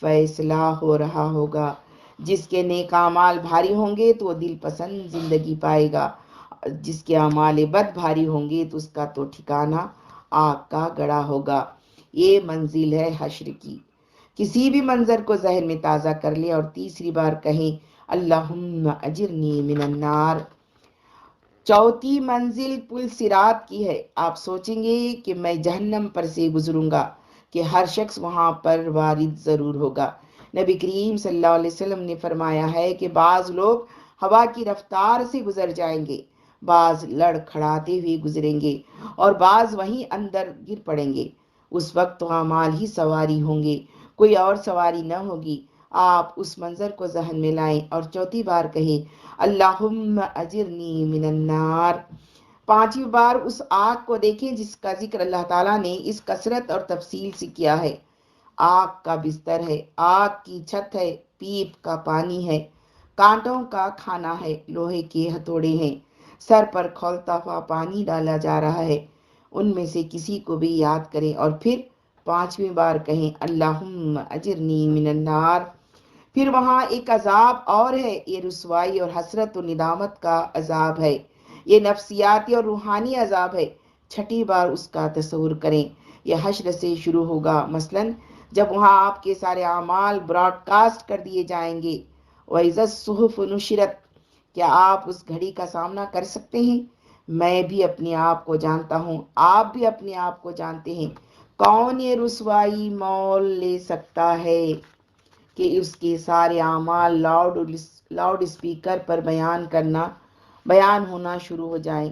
فیصلہ ہو رہا ہوگا۔ جس کے نیک اعمال بھاری ہوں گے تو وہ دل پسند زندگی پائے گا، جس کے اعمال بد بھاری ہوں گے تو اس کا تو ٹھکانہ آگ کا گڑھا ہوگا۔ یہ منزل ہے حشر کی۔ کسی بھی منظر کو ذہن میں تازہ کر لیں اور تیسری بار کہیں اللہم اجرنی من النار۔ چوتھی منزل پل صراط کی ہے۔ آپ سوچیں گے کہ میں جہنم پر سے گزروں گا کہ ہر شخص وہاں پر وارد ضرور ہوگا۔ نبی کریم صلی اللہ علیہ وسلم نے فرمایا ہے کہ بعض لوگ ہوا کی رفتار سے گزر جائیں گے، بعض لڑکھڑاتے ہوئے گزریں گے اور بعض وہیں اندر گر پڑیں گے۔ اس وقت تو اعمال ہی سواری ہوں گے، کوئی اور سواری نہ ہوگی۔ آپ اس منظر کو ذہن میں لائیں اور چوتھی بار کہیں اللہم اجرنی من النار۔ پانچویں بار اس آگ کو دیکھیں جس کا ذکر اللہ تعالیٰ نے اس کثرت اور تفصیل سے کیا ہے۔ آگ کا بستر ہے، آگ کی چھت ہے، پیپ کا پانی ہے، کانٹوں کا کھانا ہے، لوہے کے ہتھوڑے ہیں، سر پر کھولتا ہوا پانی ڈالا جا رہا ہے۔ ان میں سے کسی کو بھی یاد کریں اور پھر پانچویں بار کہیں اللہم اجرنی من النار۔ پھر وہاں ایک عذاب اور ہے، یہ رسوائی اور حسرت و ندامت کا عذاب ہے، یہ نفسیاتی اور روحانی عذاب ہے۔ چھٹی بار اس کا تصور کریں، یہ حشر سے شروع ہوگا، مثلاً جب وہاں آپ کے سارے اعمال براڈ کاسٹ کر دیے جائیں گے۔ وَإِذَا الصُّحُفُ نُشِرَتْ۔ کیا آپ اس گھڑی کا سامنا کر سکتے ہیں؟ میں بھی اپنے آپ کو جانتا ہوں، آپ بھی اپنے آپ کو جانتے ہیں۔ کون یہ رسوائی مول لے سکتا ہے کہ اس کے سارے اعمال لاؤڈ اسپیکر پر بیان ہونا شروع ہو جائیں؟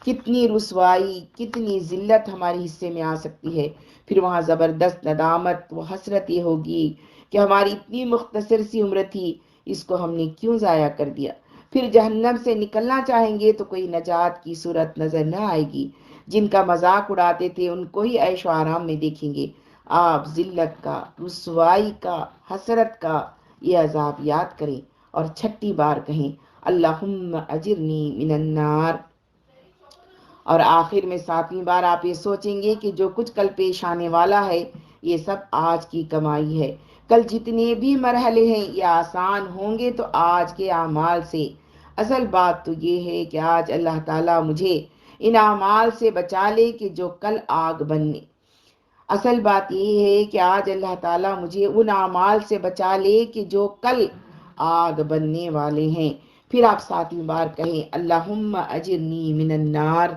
کتنی رسوائی، کتنی ذلت ہمارے حصے میں آ سکتی ہے۔ پھر وہاں زبردست ندامت و حسرت یہ ہوگی کہ ہماری اتنی مختصر سی عمر تھی، اس کو ہم نے کیوں ضائع کر دیا۔ پھر جہنم سے نکلنا چاہیں گے تو کوئی نجات کی صورت نظر نہ آئے گی۔ جن کا مذاق اڑاتے تھے ان کو ہی عیش و آرام میں دیکھیں گے۔ آپ ذلت کا، رسوائی کا، حسرت کا یہ عذاب یاد کریں اور چھٹی بار کہیں اللہم اجرنی من النار۔ اور آخر میں ساتویں بار آپ یہ سوچیں گے کہ جو کچھ کل پیش آنے والا ہے یہ سب آج کی کمائی ہے۔ کل جتنے بھی مرحلے ہیں یہ آسان ہوں گے تو آج کے اعمال سے۔ اصل بات تو یہ ہے کہ آج اللہ تعالیٰ مجھے ان اعمال سے بچا لے کہ جو کل آگ بننے۔ اصل بات یہ ہے کہ آج اللہ تعالیٰ مجھے ان اعمال سے بچا لے کہ جو کل آگ بننے والے ہیں۔ پھر آپ ساتویں بار کہیں اللہم اجرنی من النار۔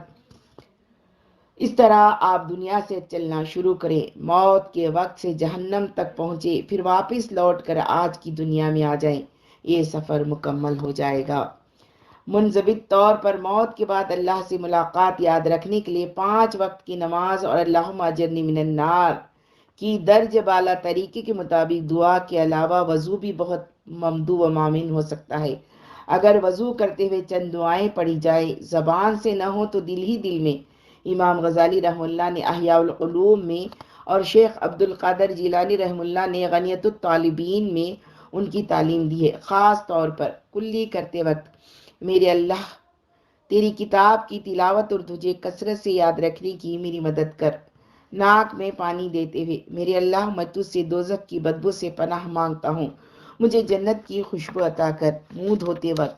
اس طرح آپ دنیا سے چلنا شروع کریں، موت کے وقت سے جہنم تک پہنچے، پھر واپس لوٹ کر آج کی دنیا میں آ جائیں، یہ سفر مکمل ہو جائے گا۔ منضبط طور پر موت کے بعد اللہ سے ملاقات یاد رکھنے کے لیے 5 وقت کی نماز اور اللہم اجرنی من النار کی درج بالا طریقے کے مطابق دعا کے علاوہ وضو بھی بہت ممدوح و مامن ہو سکتا ہے۔ اگر وضو کرتے ہوئے چند دعائیں پڑھی جائے، زبان سے نہ ہو تو دل ہی دل میں۔ امام غزالی رحمہ اللہ نے احیاء العلوم میں اور شیخ عبد القادر جیلانی رحمہ اللہ نے غنیۃ الطالبین میں ان کی تعلیم دی ہے۔ خاص طور پر کلی کرتے وقت میرے اللہ تیری کتاب کی تلاوت اور تجھے کثرت سے یاد رکھنے کی میری مدد کر۔ ناک میں پانی دیتے ہوئے میرے اللہ میں تجھ سے دوزخ کی بدبو سے پناہ مانگتا ہوں، مجھے جنت کی خوشبو عطا کر۔ منہ دھوتے وقت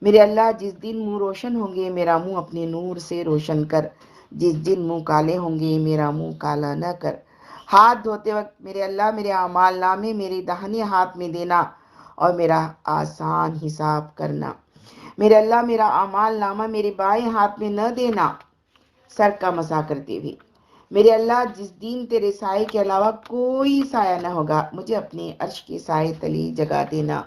میرے اللہ جس دن منہ روشن ہوں گے میرا منہ اپنے نور سے روشن کر، جس دن منہ کالے ہوں گے میرا منہ کالا نہ کر۔ ہاتھ دھوتے وقت میرے اللہ میرے اعمال نامے میرے داہنے ہاتھ میں دینا اور میرا آسان حساب کرنا۔ میرے اللہ میرا اعمال نامہ میرے بائیں ہاتھ میں نہ دینا۔ سر کا مسح کرتے ہوئے میرے اللہ جس دن تیرے سائے کے علاوہ کوئی سایہ نہ ہوگا مجھے اپنے عرش کے سائے تلے جگہ دینا۔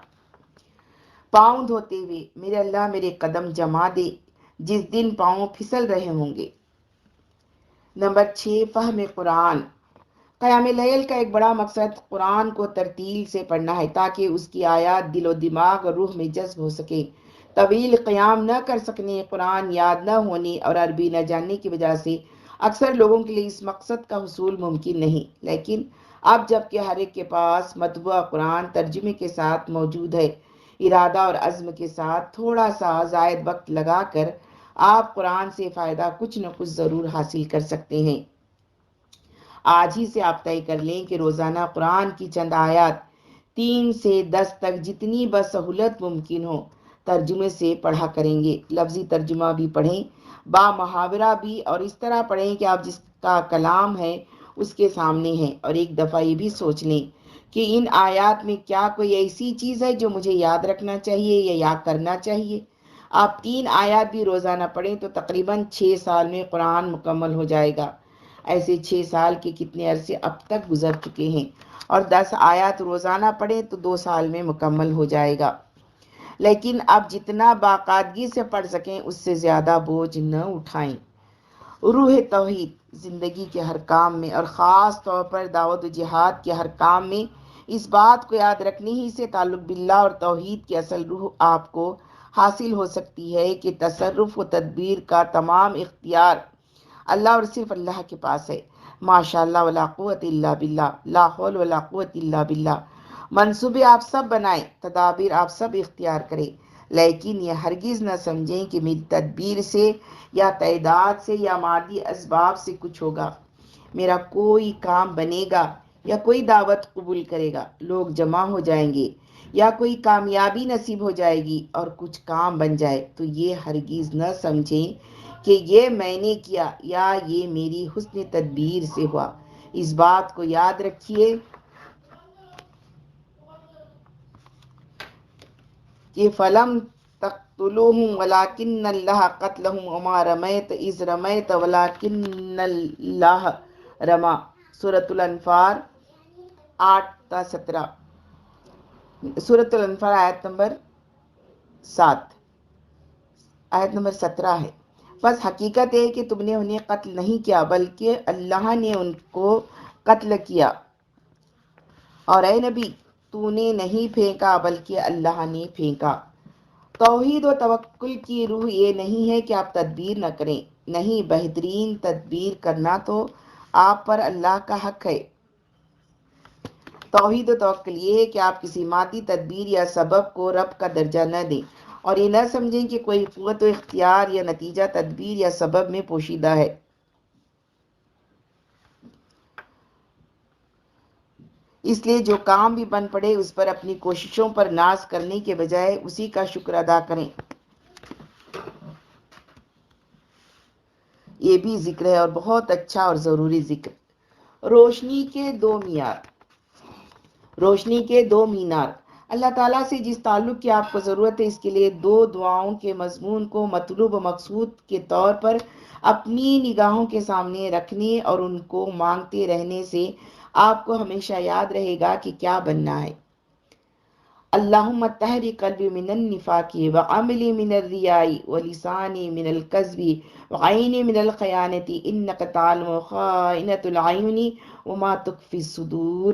پاؤں دھوتے ہوئے میرے اللہ میرے قدم جما دے جس دن پاؤں پھسل رہے ہوں گے۔ نمبر 6، فہم قرآن۔ قیام لیل کا ایک بڑا مقصد قرآن کو ترتیل سے پڑھنا ہے تاکہ اس کی آیات دل و دماغ اور روح میں جذب ہو سکے۔ طویل قیام نہ کر سکنے، قرآن یاد نہ ہونے اور عربی نہ جاننے کی وجہ سے اکثر لوگوں کے لیے اس مقصد کا حصول ممکن نہیں، لیکن اب جب کہ ہر ایک کے پاس مطبوعہ قرآن ترجمے کے ساتھ موجود ہے، ارادہ اور عزم کے ساتھ تھوڑا سا زائد وقت لگا کر آپ قرآن سے فائدہ کچھ نہ کچھ ضرور حاصل کر سکتے ہیں۔ آج ہی سے آپ طے کر لیں کہ روزانہ قرآن کی چند آیات 3 سے 10 تک جتنی بسہولت ممکن ہو ترجمے سے پڑھا کریں گے۔ لفظی ترجمہ بھی پڑھیں، با محاورہ بھی، اور اس طرح پڑھیں کہ آپ جس کا کلام ہے اس کے سامنے ہیں، اور ایک دفعہ یہ بھی سوچ لیں کہ ان آیات میں کیا کوئی ایسی چیز ہے جو مجھے یاد رکھنا چاہیے یا یاد کرنا چاہیے۔ آپ 3 آیات بھی روزانہ پڑھیں تو تقریباً 6 سال میں قرآن مکمل ہو جائے گا۔ ایسے 6 سال کے کتنے عرصے اب تک گزر چکے ہیں، اور 10 آیات روزانہ پڑھیں تو 2 سال میں مکمل ہو جائے گا۔ لیکن اب جتنا باقاعدگی سے پڑھ سکیں اس سے زیادہ بوجھ نہ اٹھائیں۔ روح توحید زندگی کے ہر کام میں اور خاص طور پر دعوت و جہاد کے ہر کام میں اس بات کو یاد رکھنے ہی سے تعلق باللہ اور توحید کی اصل روح آپ کو حاصل ہو سکتی ہے کہ تصرف و تدبیر کا تمام اختیار اللہ اور صرف اللہ کے پاس ہے۔ ماشاء اللہ ولا قوت الا باللہ، لا حول ولا قوت الا باللہ۔ منصوبے آپ سب بنائیں، تدابیر آپ سب اختیار کریں، لیکن یہ ہرگز نہ سمجھیں کہ میری تدبیر سے یا تعداد سے یا مادی اسباب سے کچھ ہوگا، میرا کوئی کام بنے گا یا کوئی دعوت قبول کرے گا، لوگ جمع ہو جائیں گے یا کوئی کامیابی نصیب ہو جائے گی اور کچھ کام بن جائے، تو یہ ہرگز نہ سمجھیں کہ یہ میں نے کیا یا یہ میری حسن تدبیر سے ہوا۔ اس بات کو یاد رکھیے کہ فلم تقتلوہم ولکن اللہ قتلہم وما رمیت اذ رمیت ولکن اللہ رما۔ سورۃ الانفال 8 تا 17، سورۃ الانفال آیت نمبر 7، آیت نمبر 17 ہے۔ بس حقیقت ہے کہ تم نے انہیں قتل نہیں کیا بلکہ اللہ نے ان کو قتل کیا، اور اے نبی تو نے نہیں پھینکا بلکہ اللہ نے پھینکا۔ توحید و توکل کی روح یہ نہیں ہے کہ آپ تدبیر نہ کریں، نہیں، بہترین تدبیر کرنا تو آپ پر اللہ کا حق ہے۔ توحید و توکل یہ ہے کہ آپ کسی مادی تدبیر یا سبب کو رب کا درجہ نہ دیں اور یہ نہ سمجھیں کہ کوئی قوت و اختیار یا نتیجہ تدبیر یا سبب میں پوشیدہ ہے۔ اس لیے جو کام بھی بن پڑے اس پر اپنی کوششوں پر ناز کرنے کے بجائے اسی کا شکر ادا کریں۔ یہ بھی ذکر ہے اور بہت اچھا اور ضروری ذکر۔ روشنی کے 2 معیار۔ روشنی کے 2 مینار۔ اللہ تعالیٰ سے جس تعلق کی آپ کو ضرورت ہے اس کے لیے 2 دعاؤں کے مضمون کو مطلوب و مقصود کے طور پر اپنی نگاہوں کے سامنے رکھنے اور ان کو مانگتے رہنے سے آپ کو ہمیشہ یاد رہے گا کہ کیا بننا ہے۔ اللہم طہر قلبی من النفاق وعملی من الریاء ولسانی من الکذب وعینی من الخیانت انک تعلم خائنۃ العیون وما تخفی الصدور۔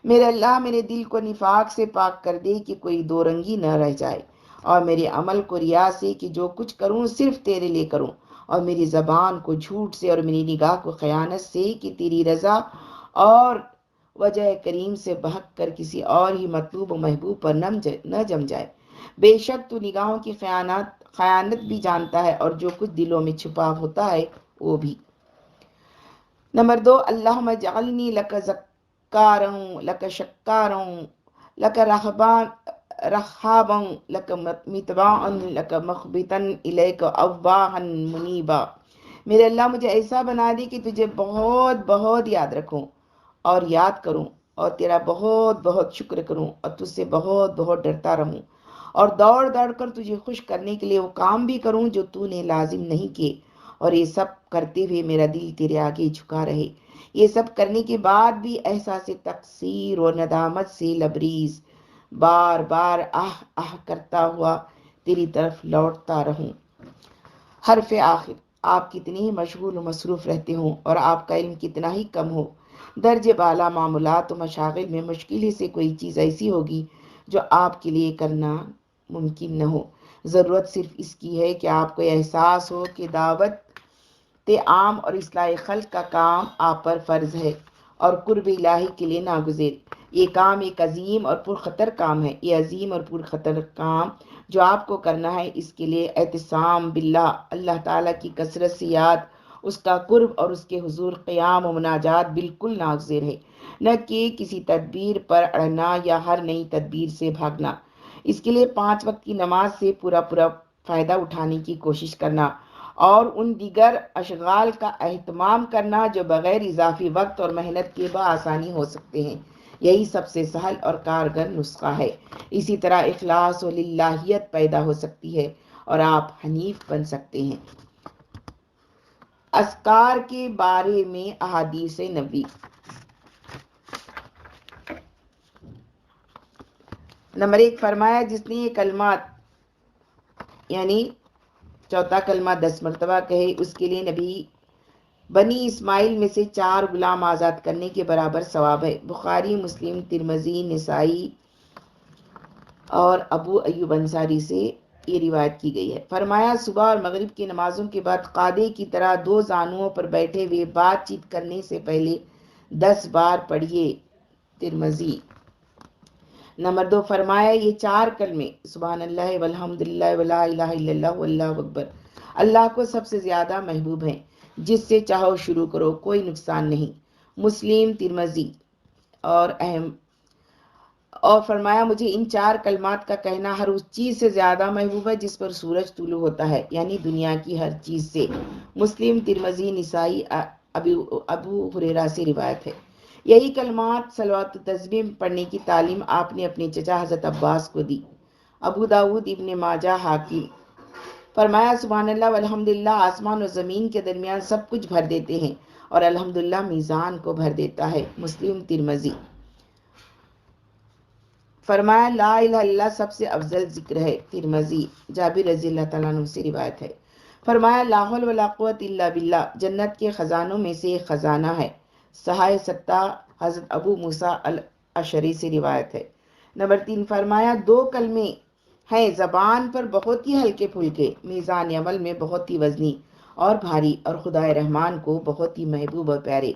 میرے اللہ میرے دل کو نفاق سے پاک کر دے کہ کوئی 2 رنگی نہ رہ جائے، اور میرے عمل کو ریا سے کہ جو کچھ کروں صرف تیرے لیے کروں، اور میری زبان کو جھوٹ سے اور میری نگاہ کو خیانت سے کہ تیری رضا اور وجہ کریم سے بہک کر کسی اور ہی مطلوب و محبوب پر نہ جم جائے۔ بے شک تو نگاہوں کی خیانت بھی جانتا ہے اور جو کچھ دلوں میں چھپا ہوتا ہے وہ بھی۔ نمبر 2، اللہم اجعلنی لک ذکارا لک شکارا لک رحابا لک متبعا لک مخبتا الیک اواہا منیبا۔ میرے اللہ مجھے ایسا بنا دے کہ تجھے بہت بہت یاد رکھوں اور یاد کروں اور تیرا بہت بہت شکر کروں اور تجھ سے بہت بہت ڈرتا رہوں، اور دوڑ دوڑ کر تجھے خوش کرنے کے لیے وہ کام بھی کروں جو تو نے لازم نہیں کیے، اور یہ سب کرتے ہوئے میرا دل تیرے آگے جھکا رہے۔ یہ سب کرنے کے بعد بھی احساس تقصیر و ندامت سے لبریز بار بار آہ آہ کرتا ہوا تیری طرف لوٹتا رہوں۔ حرف آخر۔ آپ کتنے ہی مشغول و مصروف رہتے ہوں اور آپ کا علم کتنا ہی کم ہو، درجے بالا معاملات و مشاغل میں مشکل ہی سے کوئی چیز ایسی ہوگی جو آپ کے لیے کرنا ممکن نہ ہو۔ ضرورت صرف اس کی ہے کہ آپ کو یہ احساس ہو کہ دعوت عام اور اصلاح خلق کا کام آپ پر فرض ہے اور قرب الہی کے لیے ناگزیر۔ یہ کام ایک عظیم اور پرخطر کام ہے۔ یہ عظیم اور پرخطر کام جو آپ کو کرنا ہے اس کے لیے اعتصام باللہ، اللہ تعالیٰ کی کثرت سے یاد، اس کا قرب اور اس کے حضور قیام و مناجات بالکل ناگزیر ہے، نہ کہ کسی تدبیر پر اڑنا یا ہر نئی تدبیر سے بھاگنا۔ اس کے لیے 5 وقت کی نماز سے پورا فائدہ اٹھانے کی کوشش کرنا اور ان دیگر اشغال کا اہتمام کرنا جو بغیر اضافی وقت اور محنت کے بآسانی ہو سکتے ہیں، یہی سب سے سہل اور کارگر نسخہ ہے۔ اسی طرح اخلاص و للہیت پیدا ہو سکتی ہے اور آپ حنیف بن سکتے ہیں۔ اذکار کے بارے میں احادیث نبوی۔ نمبر 1 فرمایا جس نے یہ کلمات یعنی چوتھا کلمہ 10 مرتبہ کہے اس کے لیے نبی بنی اسماعیل میں سے 4 غلام آزاد کرنے کے برابر ثواب ہے۔ بخاری، مسلم، ترمذی، نسائی اور ابو ایوب انصاری سے یہ روایت کی گئی ہے۔ فرمایا صبح اور مغرب کی نمازوں کے بعد قادے کی طرح 2 زانوؤں پر بیٹھے ہوئے بات چیت کرنے سے پہلے 10 بار پڑھیے، ترمذی۔ نمبر 2 فرمایا یہ 4 کلمے سبحان اللہ والحمدللہ ولا الہ الا اللہ واللہ اکبر اللہ کو سب سے زیادہ محبوب ہیں، جس سے چاہو شروع کرو، کوئی نقصان نہیں۔ مسلم، ترمذی اور فرمایا مجھے ان 4 کلمات کا کہنا ہر اس چیز سے زیادہ محبوب ہے جس پر سورج طلوع ہوتا ہے، یعنی دنیا کی ہر چیز سے۔ مسلم، ترمذی، نسائی، ابو ہریرہ سے روایت ہے۔ یہی کلمات صلوات و تسبیح پڑھنے کی تعلیم آپ نے اپنے چچا حضرت عباس کو دی۔ ابو داؤد، ابن ماجہ، حاکم۔ فرمایا سبحان اللہ والحمدللہ آسمان و زمین کے درمیان سب کچھ بھر دیتے ہیں اور الحمدللہ میزان کو بھر دیتا ہے۔ مسلم، ترمذی۔ فرمایا لا الہ الا اللہ سب سے افضل ذکر ہے، ترمذی۔ جابر رضی اللہ تعالیٰ عنہ سے روایت ہے۔ فرمایا لا حول ولا قوت الا باللہ جنت کے خزانوں میں سے ایک خزانہ ہے، صحائح ستہ حضرت ابو موسیٰ الاشعری سے روایت ہے۔ نمبر 3 فرمایا 2 کلمے ہیں زبان پر بہت ہی ہلکے پھلکے، میزان عمل میں بہت ہی وزنی اور بھاری، اور خدائے رحمان کو بہت ہی محبوب اور پیارے۔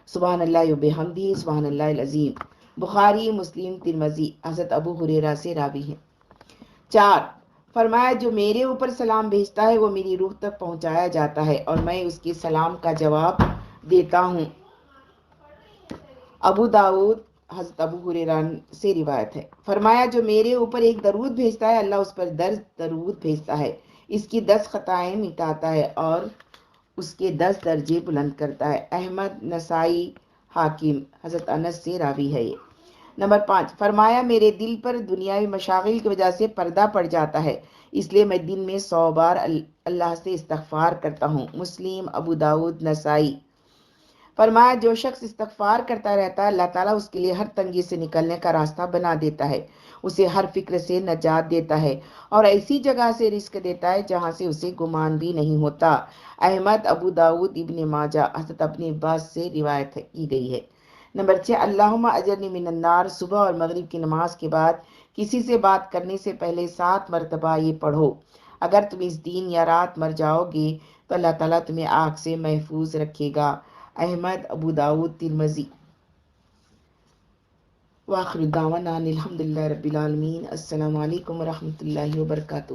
سبحان اللہ و بحمدہ سبحان اللہ العظیم۔ بخاری، مسلم، ترمذی۔ حضرت ابو ہریرہ سے راوی ہے۔ 4 فرمایا جو میرے اوپر سلام بھیجتا ہے وہ میری روح تک پہنچایا جاتا ہے اور میں اس کے سلام کا جواب دیتا ہوں۔ ابو داؤد حضرت ابو ہریرہ سے روایت ہے۔ فرمایا جو میرے اوپر ایک درود بھیجتا ہے اللہ اس پر 10 درود بھیجتا ہے، اس کی 10 خطائیں مٹاتا ہے اور اس کے 10 درجے بلند کرتا ہے۔ احمد، نسائی، حاکم۔ حضرت انس سے راوی ہے یہ۔ نمبر 5 فرمایا میرے دل پر دنیاوی مشاغل کی وجہ سے پردہ پڑ جاتا ہے، اس لیے میں دن میں 100 بار اللہ سے استغفار کرتا ہوں۔ مسلم، ابو داؤد، نسائی۔ فرمایا جو شخص استغفار کرتا رہتا ہے اللہ تعالیٰ اس کے لیے ہر تنگی سے نکلنے کا راستہ بنا دیتا ہے، اسے ہر فکر سے نجات دیتا ہے اور ایسی جگہ سے رزق دیتا ہے جہاں سے اسے گمان بھی نہیں ہوتا۔ احمد، ابو داؤد، ابن ماجہ۔ حضرت ابن عباس سے روایت کی گئی ہے۔ نمبر 6 اللہم اجرنی من النار صبح اور مغرب کی نماز کے بعد کسی سے بات کرنے سے پہلے 7 مرتبہ یہ پڑھو۔ اگر تم اس دن یا رات مر جاؤ گے تو اللہ تعالیٰ تمہیں آگ سے محفوظ رکھے گا۔ احمد، ابو داؤد، ترمذی۔ وآخر دعوانا الحمدللہ رب العالمین۔ السلام علیکم ورحمۃ اللہ وبرکاتہ۔